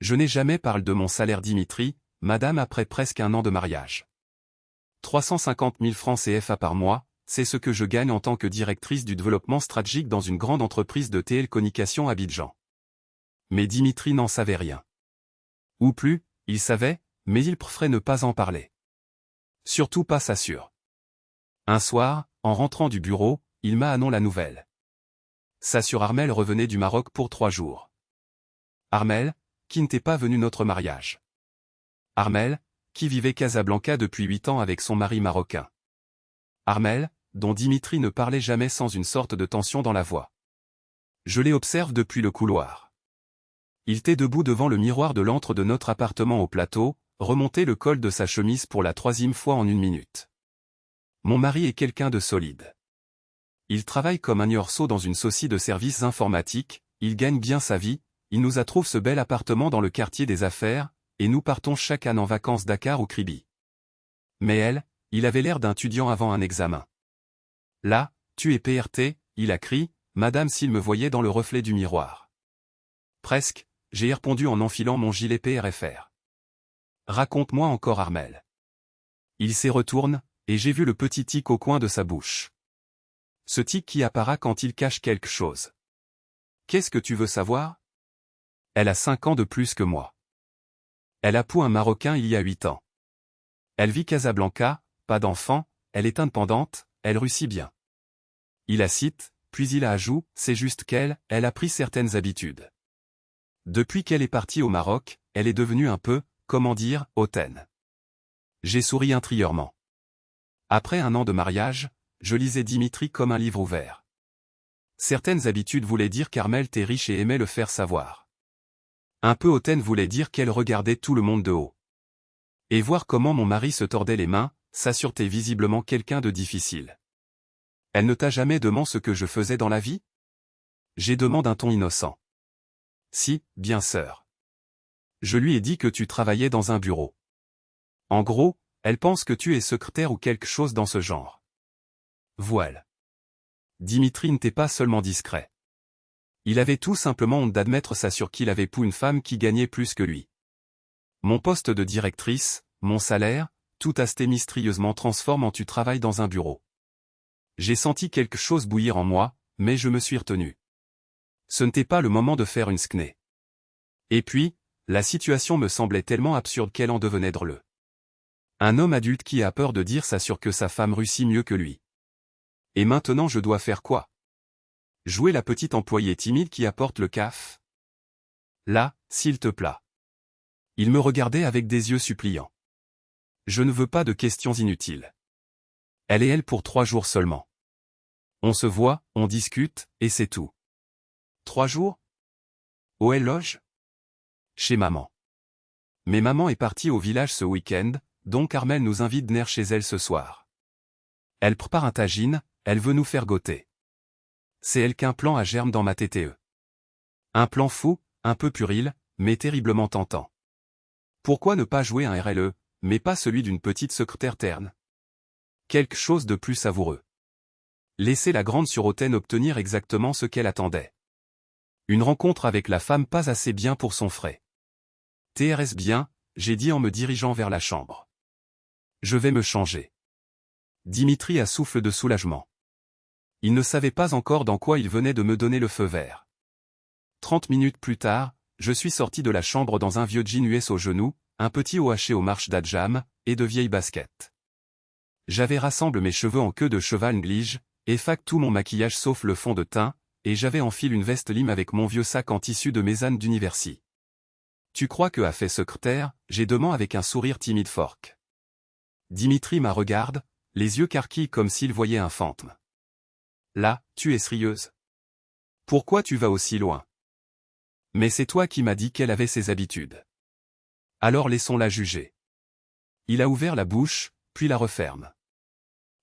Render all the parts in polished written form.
Je n'ai jamais parlé de mon salaire Dimitri, madame après presque un an de mariage. 350 000 francs CFA par mois, c'est ce que je gagne en tant que directrice du développement stratégique dans une grande entreprise de télécommunications à Abidjan. Mais Dimitri n'en savait rien. Ou plus, il savait, mais il préférait ne pas en parler. Surtout pas ça sûr. Un soir, en rentrant du bureau, il m'a annoncé la nouvelle. Sa sœur Armelle revenait du Maroc pour 3 jours. Armelle, qui n'était pas venue notre mariage. Armelle, qui vivait Casablanca depuis 8 ans avec son mari marocain. Armelle, dont Dimitri ne parlait jamais sans une sorte de tension dans la voix. Je les observe depuis le couloir. Il était debout devant le miroir de l'antre de notre appartement au plateau, remontait le col de sa chemise pour la 3e fois en 1 minute. Mon mari est quelqu'un de solide. Il travaille comme un urso dans une société de services informatiques, il gagne bien sa vie, il nous a trouvé ce bel appartement dans le quartier des affaires, et nous partons chaque année en vacances Dakar ou Kribi. Mais elle, il avait l'air d'un étudiant avant un examen. Là, tu es PRT, il a crié, madame s'il me voyait dans le reflet du miroir. Presque, j'ai répondu en enfilant mon gilet PRFR. Raconte-moi encore Armelle. Il s'y retourne, et j'ai vu le petit tic au coin de sa bouche. Ce tic qui apparaît quand il cache quelque chose. Qu'est-ce que tu veux savoir? Elle a 5 ans de plus que moi. Elle a pou un Marocain il y a 8 ans. Elle vit Casablanca, pas d'enfant, elle est indépendante, elle réussit bien. Il a cite, puis il a ajoute, c'est juste qu'elle a pris certaines habitudes. Depuis qu'elle est partie au Maroc, elle est devenue un peu, comment dire, hautaine. J'ai souri intérieurement. Après un an de mariage, je lisais Dimitri comme un livre ouvert. Certaines habitudes voulaient dire qu'Armelle était riche et aimait le faire savoir. Un peu hautaine voulait dire qu'elle regardait tout le monde de haut. Et voir comment mon mari se tordait les mains, ça sûreté visiblement quelqu'un de difficile. Elle ne t'a jamais demandé ce que je faisais dans la vie? J'ai demandé d'un ton innocent. Si, bien sœur. Je lui ai dit que tu travaillais dans un bureau. En gros, elle pense que tu es secrétaire ou quelque chose dans ce genre. Voile. Dimitri n'était pas seulement discret. Il avait tout simplement honte d'admettre ça sur qu'il avait pou une femme qui gagnait plus que lui. Mon poste de directrice, mon salaire, tout assez mystérieusement transforme en tu travailles dans un bureau. J'ai senti quelque chose bouillir en moi, mais je me suis retenu. Ce n'était pas le moment de faire une skné. Et puis, la situation me semblait tellement absurde qu'elle en devenait drôle. Un homme adulte qui a peur de dire ça sur que sa femme réussit mieux que lui. Et maintenant je dois faire quoi? Jouer la petite employée timide qui apporte le caf? Là, s'il te plaît. Il me regardait avec des yeux suppliants. Je ne veux pas de questions inutiles. Elle et elle pour 3 jours seulement. On se voit, on discute, et c'est tout. 3 jours? Où elle loge? Chez maman. Mais maman est partie au village ce week-end, donc Armelle nous invite venir chez elle ce soir. Elle prépare un tagine, elle veut nous faire goûter. C'est elle qu'un plan à germe dans ma TTE. Un plan fou, un peu puéril, mais terriblement tentant. Pourquoi ne pas jouer un RLE, mais pas celui d'une petite secrétaire terne? Quelque chose de plus savoureux. Laisser la grande sur-hautaine obtenir exactement ce qu'elle attendait. Une rencontre avec la femme pas assez bien pour son frais. TRS bien, j'ai dit en me dirigeant vers la chambre. Je vais me changer. Dimitri a souffle de soulagement. Il ne savait pas encore dans quoi il venait de me donner le feu vert. 30 minutes plus tard, je suis sorti de la chambre dans un vieux jean US au genou, un petit haut haché aux marches d'Adjam, et de vieilles baskets. J'avais rassemblé mes cheveux en queue de cheval néglige, efface tout mon maquillage sauf le fond de teint, et j'avais enfilé une veste lime avec mon vieux sac en tissu de mes ânes d'université. Tu crois que a fait secrétaire? J'ai demandé avec un sourire timide fork. Dimitri m'a regarde, les yeux carquilles comme s'il voyait un fantôme. Là, tu es sérieuse? Pourquoi tu vas aussi loin? Mais c'est toi qui m'as dit qu'elle avait ses habitudes. Alors laissons-la juger. Il a ouvert la bouche, puis la referme.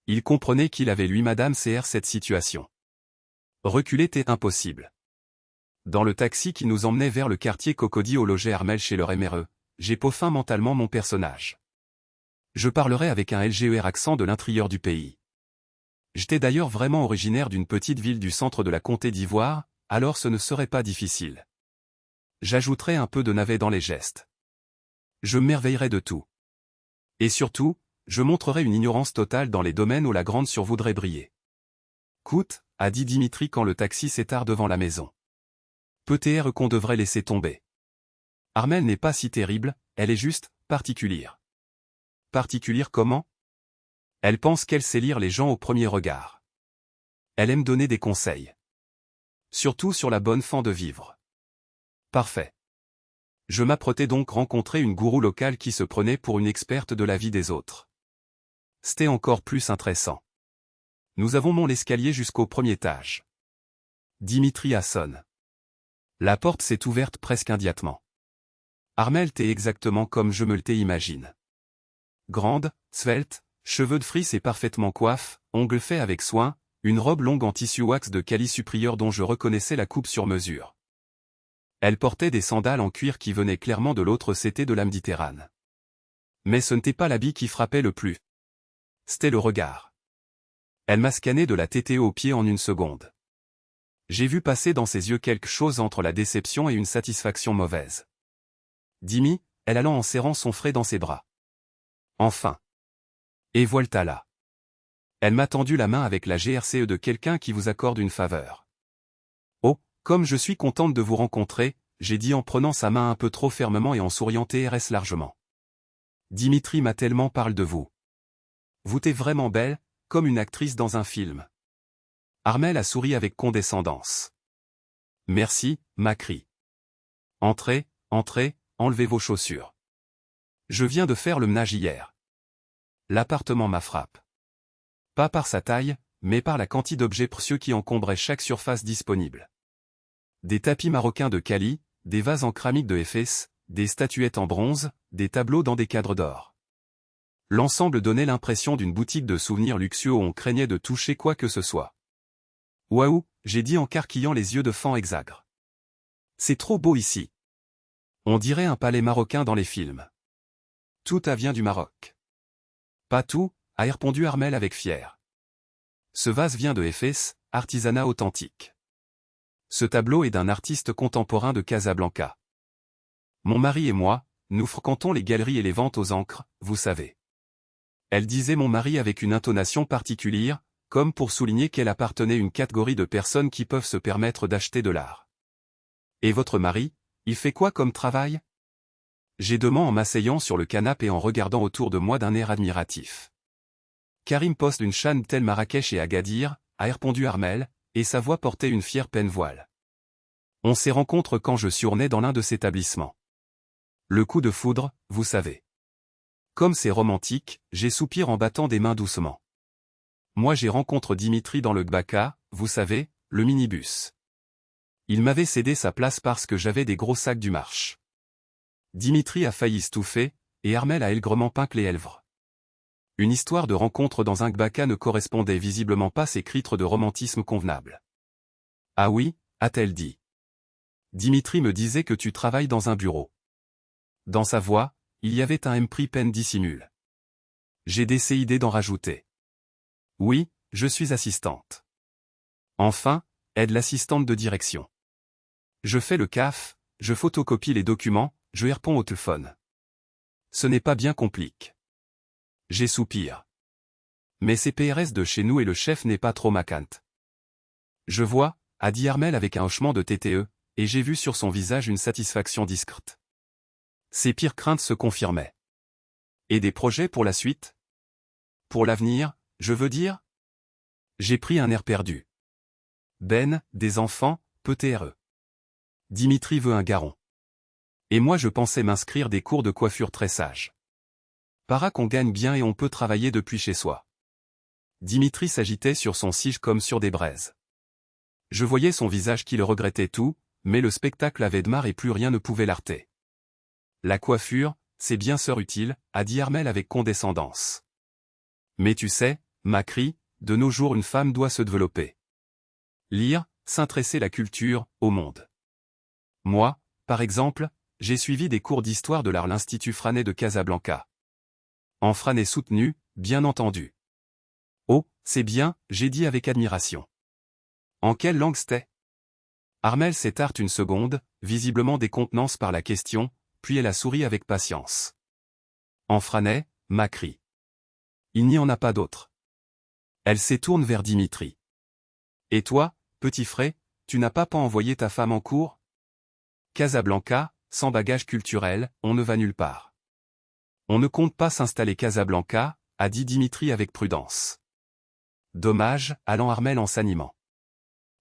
Il comprenait qu'il avait lui Madame CR cette situation. Reculer était impossible. Dans le taxi qui nous emmenait vers le quartier Cocody au logé Armelle chez leur MRE, j'ai peaufiné mentalement mon personnage. Je parlerai avec un LGER accent de l'intérieur du pays. J'étais d'ailleurs vraiment originaire d'une petite ville du centre de la comté d'Ivoire, alors ce ne serait pas difficile. J'ajouterai un peu de navet dans les gestes. Je m'émerveillerai de tout. Et surtout, je montrerai une ignorance totale dans les domaines où la grande sœur voudrait briller. Coûte, a dit Dimitri quand le taxi s'étare devant la maison. Peut-être qu'on devrait laisser tomber. Armelle n'est pas si terrible, elle est juste particulière. Particulière comment? Elle pense qu'elle sait lire les gens au premier regard. Elle aime donner des conseils. Surtout sur la bonne façon de vivre. Parfait. Je m'apprêtais donc rencontrer une gourou locale qui se prenait pour une experte de la vie des autres. C'était encore plus intéressant. Nous avons monté l'escalier jusqu'au premier étage. Dimitri sonne. La porte s'est ouverte presque immédiatement. Armelle était exactement comme je me l'étais imagine. Grande, svelte, cheveux de frise et parfaitement coiffe, ongles faits avec soin, une robe longue en tissu wax de quali supérieur dont je reconnaissais la coupe sur mesure. Elle portait des sandales en cuir qui venaient clairement de l'autre côté de la Méditerranée. Mais ce n'était pas l'habit qui frappait le plus. C'était le regard. Elle m'a scanné de la tête aux pieds en une seconde. J'ai vu passer dans ses yeux quelque chose entre la déception et une satisfaction mauvaise. Dimi, elle allant en serrant son frère dans ses bras. Enfin. Et voilà là. Elle m'a tendu la main avec la GRCE de quelqu'un qui vous accorde une faveur. Oh, comme je suis contente de vous rencontrer, j'ai dit en prenant sa main un peu trop fermement et en souriant TRS largement. Dimitri m'a tellement parlé de vous. Vous êtes vraiment belle, comme une actrice dans un film. Armelle a souri avec condescendance. Merci, Macri. Entrez, entrez, enlevez vos chaussures. Je viens de faire le ménage hier. L'appartement m'a frappé. Pas par sa taille, mais par la quantité d'objets précieux qui encombraient chaque surface disponible. Des tapis marocains de Cali, des vases en céramique de Éphèse, des statuettes en bronze, des tableaux dans des cadres d'or. L'ensemble donnait l'impression d'une boutique de souvenirs luxueux où on craignait de toucher quoi que ce soit. Waouh, j'ai dit en carquillant les yeux de fan exagre. C'est trop beau ici. On dirait un palais marocain dans les films. Tout vient du Maroc. Pas tout, a répondu Armelle avec fier. Ce vase vient de Éphèse, artisanat authentique. Ce tableau est d'un artiste contemporain de Casablanca. Mon mari et moi, nous fréquentons les galeries et les ventes aux encres, vous savez. Elle disait mon mari avec une intonation particulière, comme pour souligner qu'elle appartenait à une catégorie de personnes qui peuvent se permettre d'acheter de l'art. Et votre mari, il fait quoi comme travail? J'ai demandé en m'asseyant sur le canapé et en regardant autour de moi d'un air admiratif. Karim poste une chaîne telle Marrakech et Agadir, a répondu Armelle, et sa voix portait une fière peine voile. On s'est rencontrés quand je surnais dans l'un de ces établissements. Le coup de foudre, vous savez. Comme c'est romantique, j'ai soupiré en battant des mains doucement. Moi j'ai rencontré Dimitri dans le Gbaka, vous savez, le minibus. Il m'avait cédé sa place parce que j'avais des gros sacs du marche. Dimitri a failli estouffer, et Armelle a aigrement pincé les lèvres. Une histoire de rencontre dans un Gbaka ne correspondait visiblement pas à ses critres de romantisme convenable. Ah oui, a-t-elle dit. Dimitri me disait que tu travailles dans un bureau. Dans sa voix, il y avait un mépris peine dissimule. J'ai décidé d'en rajouter. Oui, je suis assistante. Enfin, aide l'assistante de direction. Je fais le CAF, je photocopie les documents, je réponds au téléphone. Ce n'est pas bien compliqué. J'ai soupiré. Mais c'est PRS de chez nous et le chef n'est pas trop macante. Je vois, a dit Armelle avec un hochement de TTE, et j'ai vu sur son visage une satisfaction discrète. Ses pires craintes se confirmaient. Et des projets pour la suite? Pour l'avenir, je veux dire? J'ai pris un air perdu. Ben, des enfants, peut-être. Dimitri veut un garçon. Et moi je pensais m'inscrire des cours de coiffure tressage. Para qu'on gagne bien et on peut travailler depuis chez soi. Dimitri s'agitait sur son siège comme sur des braises. Je voyais son visage qui le regrettait tout, mais le spectacle avait démarré et plus rien ne pouvait l'arrêter. La coiffure, c'est bien sûr utile, a dit Armelle avec condescendance. Mais tu sais, Macri, de nos jours une femme doit se développer. Lire, s'intéresser la culture, au monde. Moi, par exemple, j'ai suivi des cours d'histoire de l'art à l'Institut Franet de Casablanca. En Franet soutenu, bien entendu. Oh, c'est bien, j'ai dit avec admiration. En quelle langue c'était? Armelle s'étarte une seconde, visiblement décontenance par la question, puis elle a souri avec patience. Enfranet, Macri. Il n'y en a pas d'autre. Elle s'étourne vers Dimitri. Et toi, petit frais, tu n'as pas envoyé ta femme en cours? Casablanca, sans bagage culturel, on ne va nulle part. On ne compte pas s'installer Casablanca, a dit Dimitri avec prudence. Dommage, allant Armelle en s'animant.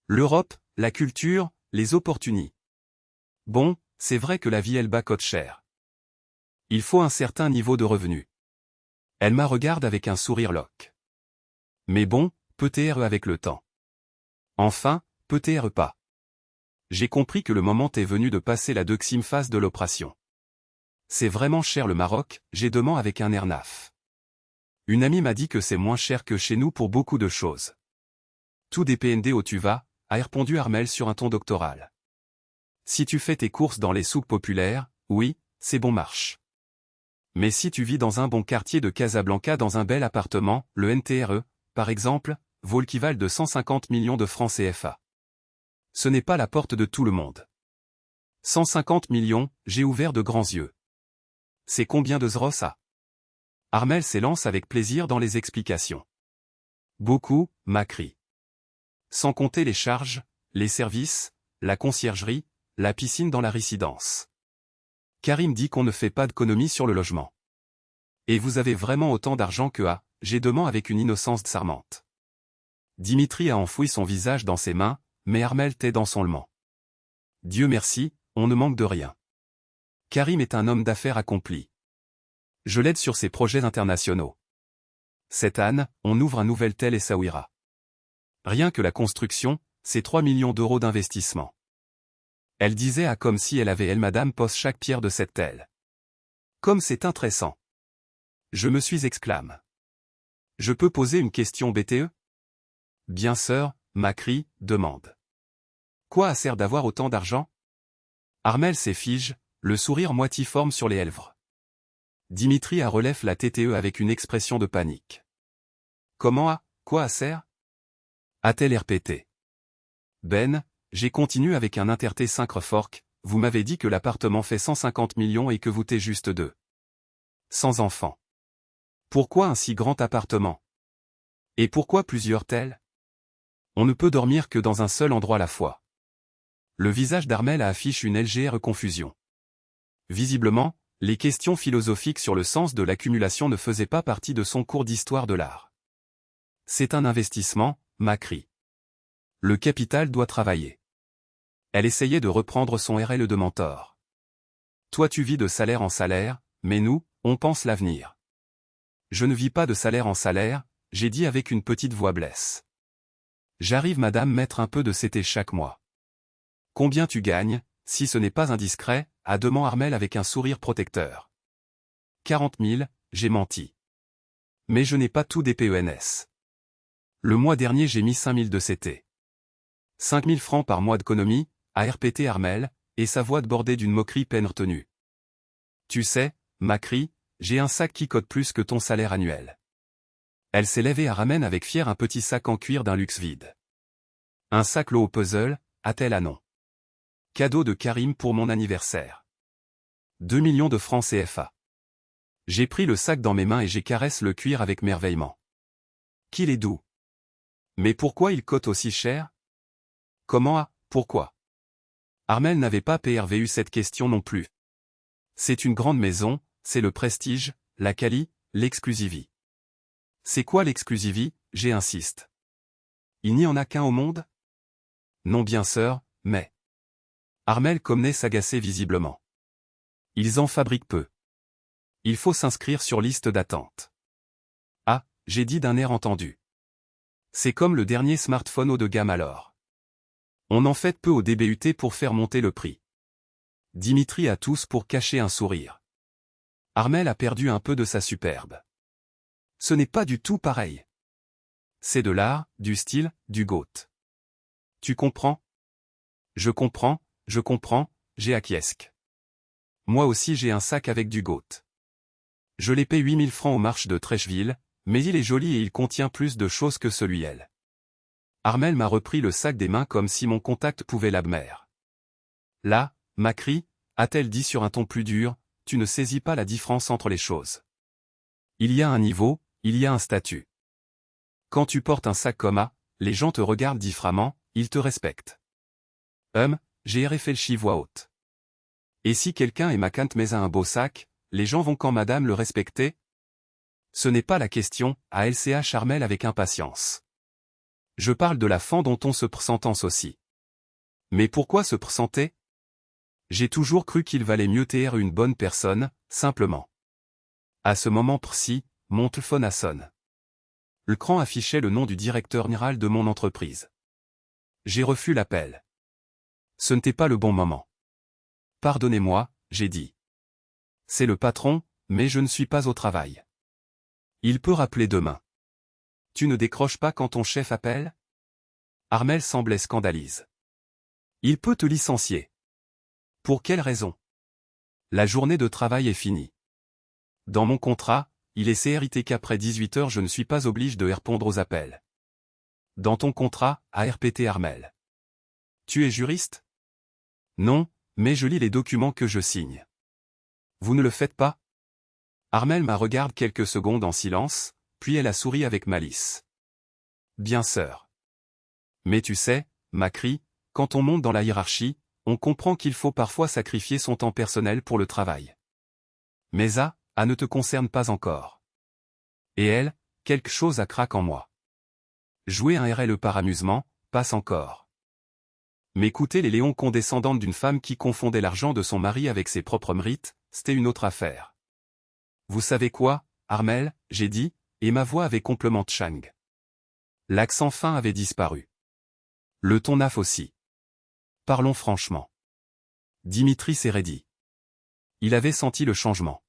L'Europe, la culture, les opportunités. Bon, c'est vrai que la vie elle-bas coûte cher. Il faut un certain niveau de revenu. Elle m'a regarde avec un sourire loque. Mais bon, peut-être avec le temps. Enfin, peut-être pas. J'ai compris que le moment est venu de passer la deuxième phase de l'opération. C'est vraiment cher le Maroc, j'ai demandé avec un air naïf. Une amie m'a dit que c'est moins cher que chez nous pour beaucoup de choses. Tout dépend où tu vas, a répondu Armelle sur un ton doctoral. Si tu fais tes courses dans les souks populaires, oui, c'est bon marche. Mais si tu vis dans un bon quartier de Casablanca dans un bel appartement, le NTRE, par exemple, vaut l'équivalent de 150 millions de francs CFA. Ce n'est pas la porte de tout le monde. 150 millions, j'ai ouvert de grands yeux. C'est combien de zros ça? Armelle s'élance avec plaisir dans les explications. Beaucoup, Macri. Sans compter les charges, les services, la conciergerie, la piscine dans la résidence. Karim dit qu'on ne fait pas d'économie sur le logement. Et vous avez vraiment autant d'argent que j'ai demandé avec une innocence charmante. Dimitri a enfoui son visage dans ses mains, mais Armelle tait dans son lement. Dieu merci, on ne manque de rien. Karim est un homme d'affaires accompli. Je l'aide sur ses projets internationaux. Cette année, on ouvre un nouvel Tel Essaouira. Rien que la construction, c'est 3 millions d'euros d'investissement. Elle disait comme si elle avait madame pose chaque pierre de cette telle. Comme c'est intéressant. Je me suis exclame. Je peux poser une question BTE? Bien sûr, Macri, demande. Quoi sert d'avoir autant d'argent? Armelle s'effige, le sourire moitiforme sur les lèvres. Dimitri relève la TTE avec une expression de panique. Comment quoi sert? A-t-elle répété. Ben, j'ai continué avec un interté 5 fork, vous m'avez dit que l'appartement fait 150 millions et que vous t'es juste 2. Sans enfants. Pourquoi un si grand appartement? Et pourquoi plusieurs tels? On ne peut dormir que dans un seul endroit à la fois. Le visage d'Armelle affiche une légère confusion. Visiblement, les questions philosophiques sur le sens de l'accumulation ne faisaient pas partie de son cours d'histoire de l'art. C'est un investissement, Macri. Le capital doit travailler. Elle essayait de reprendre son RL de mentor. Toi tu vis de salaire en salaire, mais nous, on pense l'avenir. Je ne vis pas de salaire en salaire, j'ai dit avec une petite voix blesse. J'arrive madame mettre un peu de CT chaque mois. Combien tu gagnes, si ce n'est pas indiscret, a demandé Armelle avec un sourire protecteur. 40 000, j'ai menti. Mais je n'ai pas tout des PENS. Le mois dernier j'ai mis 5 000 de CT. 5 000 francs par mois d'économie, a répété Armelle, et sa voix bordée d'une moquerie peine retenue. Tu sais, Macri, j'ai un sac qui coûte plus que ton salaire annuel. Elle s'est levée à ramène avec fier un petit sac en cuir d'un luxe vide. Un sac lot au puzzle, a-t-elle à non. Cadeau de Karim pour mon anniversaire. 2 millions de francs CFA. J'ai pris le sac dans mes mains et j'ai caressé le cuir avec merveillement. Qu'il est doux. Mais pourquoi il coûte aussi cher? Comment pourquoi? Armelle n'avait pas PRVU cette question non plus. C'est une grande maison, c'est le prestige, la quali, l'exclusivité. C'est quoi l'exclusivité, j'insiste. Il n'y en a qu'un au monde? Non bien sûr, mais... Armelle commençait s'agacer visiblement. Ils en fabriquent peu. Il faut s'inscrire sur liste d'attente. Ah, j'ai dit d'un air entendu. C'est comme le dernier smartphone haut de gamme alors. On en fait peu au DBUT pour faire monter le prix. Dimitri a tous pour cacher un sourire. Armelle a perdu un peu de sa superbe. Ce n'est pas du tout pareil. C'est de l'art, du style, du goût. Tu comprends? Je comprends, j'ai acquiesque. Moi aussi j'ai un sac avec du goût. Je l'ai payé 8 000 francs aux marches de Trècheville, mais il est joli et il contient plus de choses que celui-là. Armelle m'a repris le sac des mains comme si mon contact pouvait l'abmer. Là, Macri, a-t-elle dit sur un ton plus dur, tu ne saisis pas la différence entre les choses. Il y a un niveau, il y a un statut. Quand tu portes un sac comme A, les gens te regardent différemment, ils te respectent. J'ai réfléchi voix haute. Et si quelqu'un est macant mais a un beau sac, les gens vont quand madame le respecter? Ce n'est pas la question, a LCH Armelle avec impatience. Je parle de la fan dont on se sentence aussi. Mais pourquoi se presenter? J'ai toujours cru qu'il valait mieux taire une bonne personne, simplement. À ce moment précis, mon téléphone a sonné. L'écran affichait le nom du directeur général de mon entreprise. J'ai refusé l'appel. Ce n'était pas le bon moment. Pardonnez-moi, j'ai dit. C'est le patron, mais je ne suis pas au travail. Il peut rappeler demain. Tu ne décroches pas quand ton chef appelle? Armelle semblait scandalisée. Il peut te licencier. Pour quelle raison? La journée de travail est finie. Dans mon contrat, il est CRT qu'après 18 heures je ne suis pas obligé de répondre aux appels. Dans ton contrat, a répété Armelle. Tu es juriste? Non, mais je lis les documents que je signe. Vous ne le faites pas? Armelle m'a regardé quelques secondes en silence, puis elle a souri avec malice. Bien sûr. Mais tu sais, Macri, quand on monte dans la hiérarchie, on comprend qu'il faut parfois sacrifier son temps personnel pour le travail. Mais ça ne te concerne pas encore. Et elle, quelque chose a craqué en moi. Jouer un RLE par amusement, passe encore. M'écouter les léons condescendantes d'une femme qui confondait l'argent de son mari avec ses propres mérites, c'était une autre affaire. Vous savez quoi, Armelle, j'ai dit, et ma voix avait complètement Chang. L'accent fin avait disparu. Le ton naf aussi. Parlons franchement. Dimitri s'est raidi. Il avait senti le changement.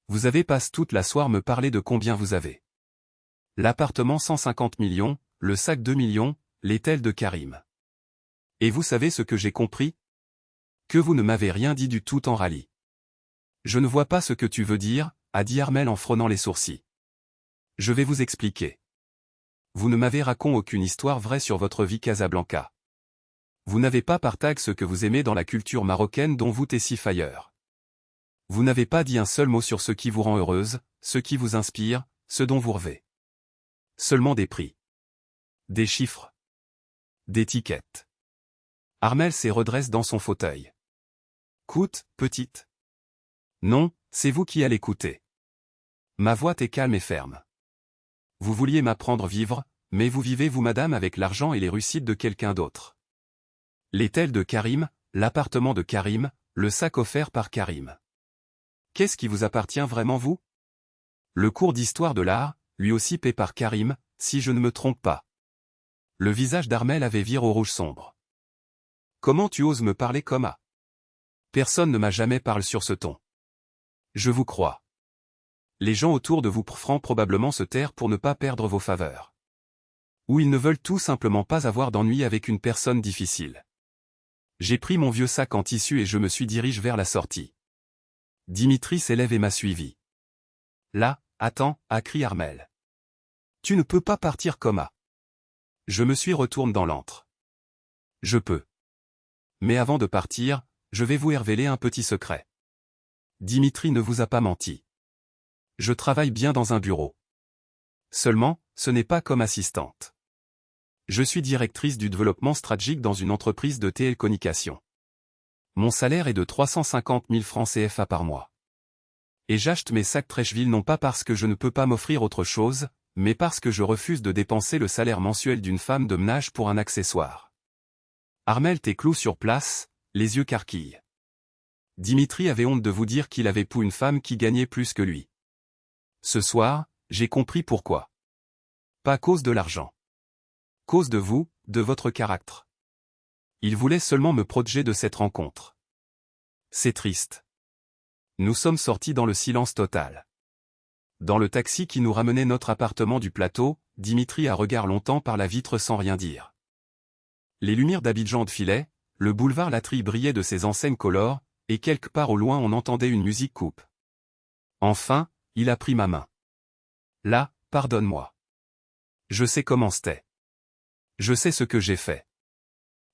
Vous avez passé toute la soirée me parler de combien vous avez. L'appartement 150 millions, le sac 2 millions, les tels de Karim. Et vous savez ce que j'ai compris? Que vous ne m'avez rien dit du tout en rallye. Je ne vois pas ce que tu veux dire, a dit Armelle en frônant les sourcils. Je vais vous expliquer. Vous ne m'avez raconté aucune histoire vraie sur votre vie Casablanca. Vous n'avez pas partagé ce que vous aimez dans la culture marocaine dont vous êtes si failleur. Vous n'avez pas dit un seul mot sur ce qui vous rend heureuse, ce qui vous inspire, ce dont vous rêvez. Seulement des prix. Des chiffres. D'étiquettes. Armelle se redresse dans son fauteuil. Coute, petite. Non, c'est vous qui allez écouter. Ma voix est calme et ferme. Vous vouliez m'apprendre à vivre, mais vous vivez vous madame avec l'argent et les réussites de quelqu'un d'autre. Les tels de Karim, l'appartement de Karim, le sac offert par Karim. Qu'est-ce qui vous appartient vraiment vous? Le cours d'histoire de l'art, lui aussi payé par Karim, si je ne me trompe pas. Le visage d'Armelle avait viré au rouge sombre. Comment tu oses me parler comme ça? Personne ne m'a jamais parlé sur ce ton. Je vous crois. Les gens autour de vous feront probablement se taire pour ne pas perdre vos faveurs. Ou ils ne veulent tout simplement pas avoir d'ennui avec une personne difficile. J'ai pris mon vieux sac en tissu et je me suis dirigé vers la sortie. Dimitri s'élève et m'a suivi. Là, attends, a crié Armelle. Tu ne peux pas partir comme ça. Je me suis retourné dans l'antre. Je peux. Mais avant de partir, je vais vous révéler un petit secret. Dimitri ne vous a pas menti. Je travaille bien dans un bureau. Seulement, ce n'est pas comme assistante. Je suis directrice du développement stratégique dans une entreprise de télécommunications. Mon salaire est de 350 000 francs CFA par mois. Et j'achète mes sacs Trècheville non pas parce que je ne peux pas m'offrir autre chose, mais parce que je refuse de dépenser le salaire mensuel d'une femme de ménage pour un accessoire. Armelle t'éclou sur place, les yeux carquilles. Dimitri avait honte de vous dire qu'il avait pour une femme qui gagnait plus que lui. Ce soir, j'ai compris pourquoi. Pas cause de l'argent. Cause de vous, de votre caractère. Il voulait seulement me protéger de cette rencontre. C'est triste. Nous sommes sortis dans le silence total. Dans le taxi qui nous ramenait notre appartement du plateau, Dimitri a regardé longtemps par la vitre sans rien dire. Les lumières d'Abidjan défilaient, le boulevard Latry brillait de ses enseignes colores, et quelque part au loin on entendait une musique coupe. Enfin, il a pris ma main. Là, pardonne-moi. Je sais comment c'était. Je sais ce que j'ai fait.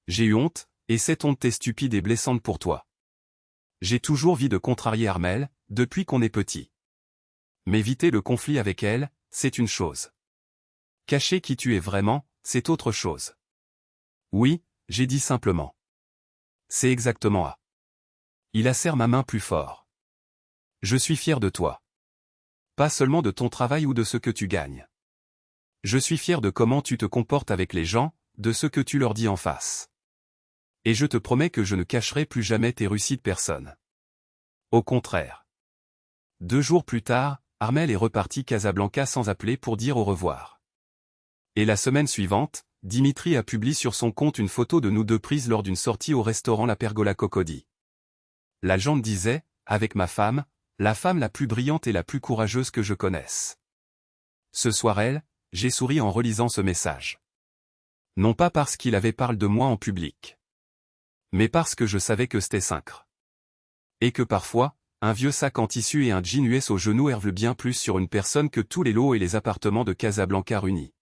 J'ai eu honte, et cette honte est stupide et blessante pour toi. J'ai toujours envie de contrarier Armelle, depuis qu'on est petit. Mais éviter le conflit avec elle, c'est une chose. Cacher qui tu es vraiment, c'est autre chose. Oui, j'ai dit simplement. C'est exactement ça. Il serre ma main plus fort. Je suis fier de toi. Pas seulement de ton travail ou de ce que tu gagnes. Je suis fier de comment tu te comportes avec les gens, de ce que tu leur dis en face. Et je te promets que je ne cacherai plus jamais tes réussites personne. Au contraire. 2 jours plus tard, Armelle est reparti Casablanca sans appeler pour dire au revoir. Et la semaine suivante, Dimitri a publié sur son compte une photo de nous deux prises lors d'une sortie au restaurant La Pergola Cocody. La légende disait, avec ma femme, la femme la plus brillante et la plus courageuse que je connaisse. Ce soir j'ai souri en relisant ce message. Non pas parce qu'il avait parlé de moi en public. Mais parce que je savais que c'était sincre. Et que parfois, un vieux sac en tissu et un jean US au genou hervent bien plus sur une personne que tous les lots et les appartements de Casablanca réunis.